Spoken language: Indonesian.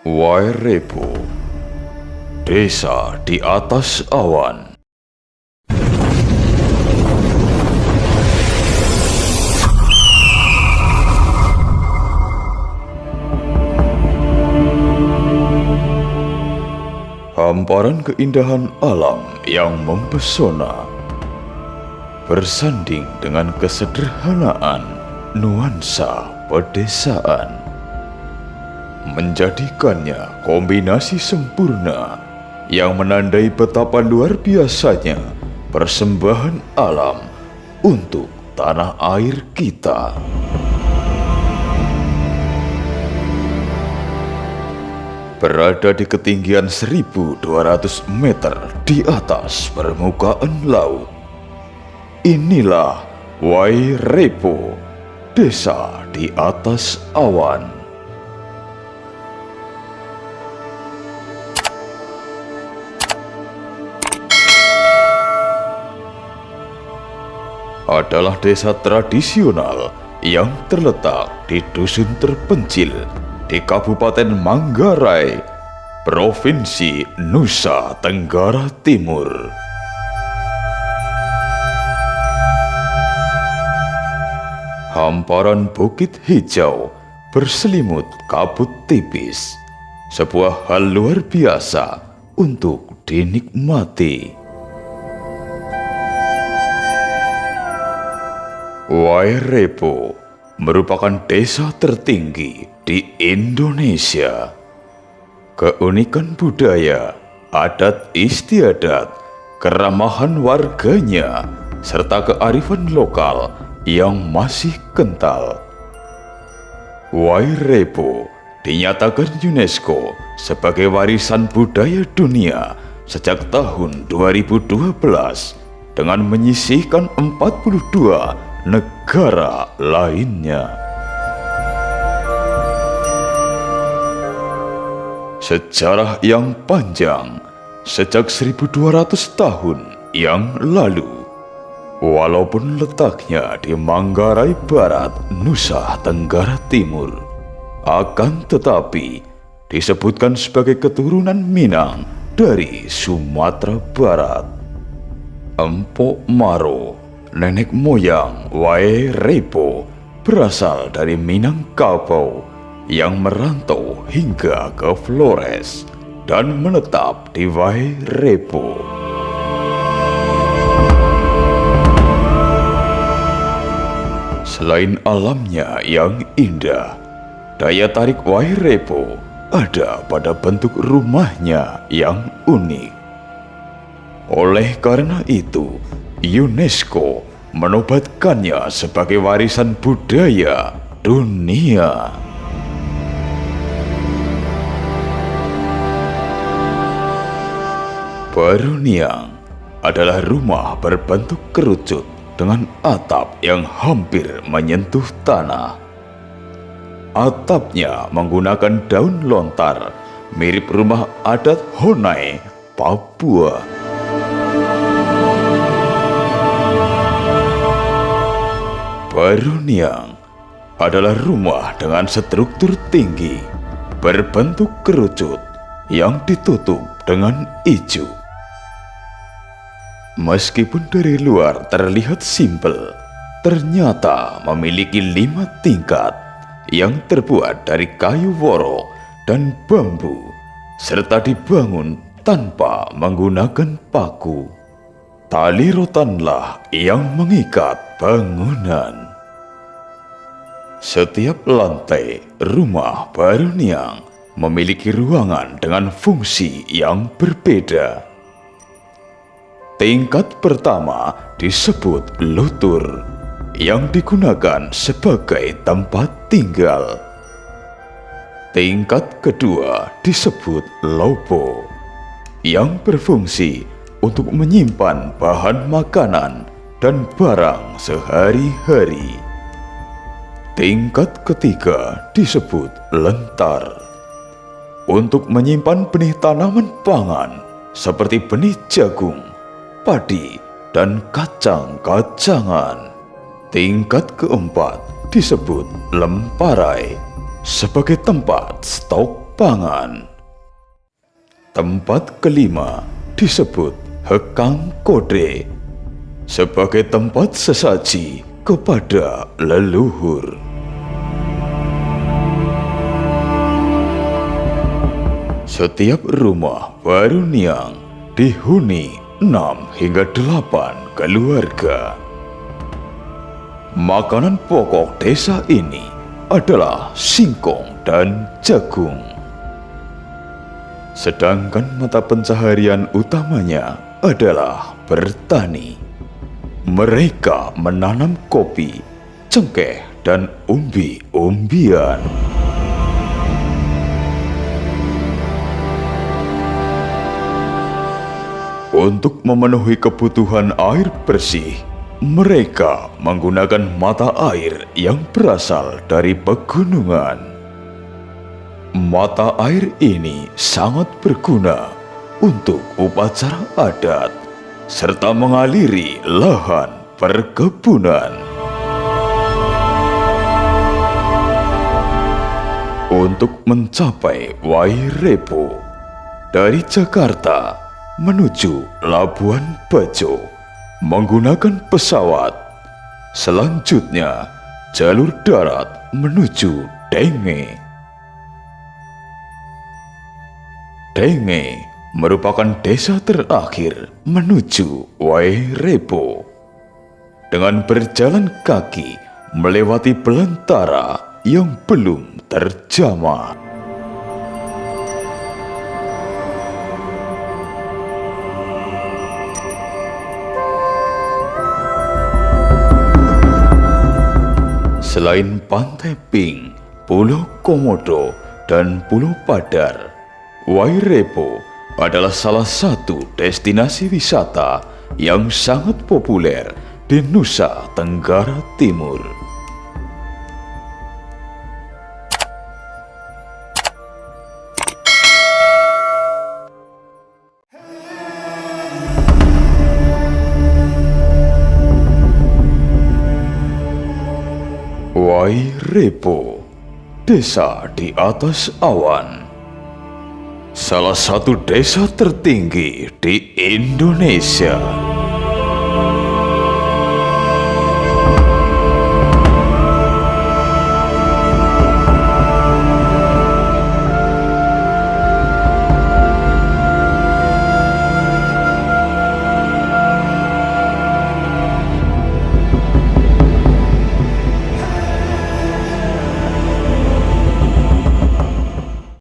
Wairepo, desa di atas awan. Hamparan keindahan alam yang mempesona bersanding dengan kesederhanaan nuansa pedesaan, menjadikannya kombinasi sempurna yang menandai betapa luar biasanya persembahan alam untuk tanah air kita. Berada di ketinggian 1200 meter di atas permukaan laut, inilah Wairepo, desa di atas awan. Adalah desa tradisional yang terletak di dusun terpencil di Kabupaten Manggarai, Provinsi Nusa Tenggara Timur. Hamparan bukit hijau berselimut kabut tipis, sebuah hal luar biasa untuk dinikmati. Wairepo merupakan desa tertinggi di Indonesia. Keunikan budaya, adat istiadat, keramahan warganya, serta kearifan lokal yang masih kental. Wairepo dinyatakan UNESCO sebagai warisan budaya dunia sejak tahun 2012 dengan menyisihkan 42 negara lainnya. Sejarah yang panjang sejak 1200 tahun yang lalu. Walaupun letaknya di Manggarai Barat, Nusa Tenggara Timur, akan tetapi disebutkan sebagai keturunan Minang dari Sumatera Barat. Empok Maro, nenek moyang Wairepo, berasal dari Minangkabau yang merantau hingga ke Flores dan menetap di Wairepo. Selain alamnya yang indah, daya tarik Wairepo ada pada bentuk rumahnya yang unik. Oleh karena itu, UNESCO menobatkannya sebagai warisan budaya dunia. Baruniang adalah rumah berbentuk kerucut dengan atap yang hampir menyentuh tanah. Atapnya menggunakan daun lontar, mirip rumah adat Honai, Papua. Baruniang adalah rumah dengan struktur tinggi, berbentuk kerucut yang ditutup dengan ijuk. Meskipun dari luar terlihat simpel, ternyata memiliki 5 tingkat yang terbuat dari kayu woro dan bambu, serta dibangun tanpa menggunakan paku. Tali rotanlah yang mengikat bangunan. Setiap lantai rumah Baruniang memiliki ruangan dengan fungsi yang berbeda. Tingkat pertama disebut lutur, yang digunakan sebagai tempat tinggal. Tingkat kedua disebut lopo, yang berfungsi untuk menyimpan bahan makanan dan barang sehari-hari. Tingkat ketiga disebut lentar, untuk menyimpan benih tanaman pangan seperti benih jagung, padi, dan kacang-kacangan. Tingkat keempat disebut lemparai, sebagai tempat stok pangan. Tempat kelima disebut Hekang Kode sebagai tempat sesaji kepada leluhur. Setiap rumah baru Niang dihuni 6 hingga 8 keluarga. Makanan pokok desa ini adalah singkong dan jagung. Sedangkan mata pencaharian utamanya adalah bertani. Mereka menanam kopi, cengkeh, dan umbi-umbian. Untuk memenuhi kebutuhan air bersih, mereka menggunakan mata air yang berasal dari pegunungan. Mata air ini sangat berguna untuk upacara adat serta mengaliri lahan perkebunan. Untuk mencapai Wairepo dari Jakarta menuju Labuan Bajo menggunakan pesawat. Selanjutnya jalur darat menuju Denge. Denge merupakan desa terakhir menuju Wairepo. Dengan berjalan kaki melewati belantara yang belum terjamah. Selain Pantai Pink, Pulau Komodo, dan Pulau Padar, Wairepo adalah salah satu destinasi wisata yang sangat populer di Nusa Tenggara Timur. Wairepo, desa di atas awan. Salah satu desa tertinggi di Indonesia.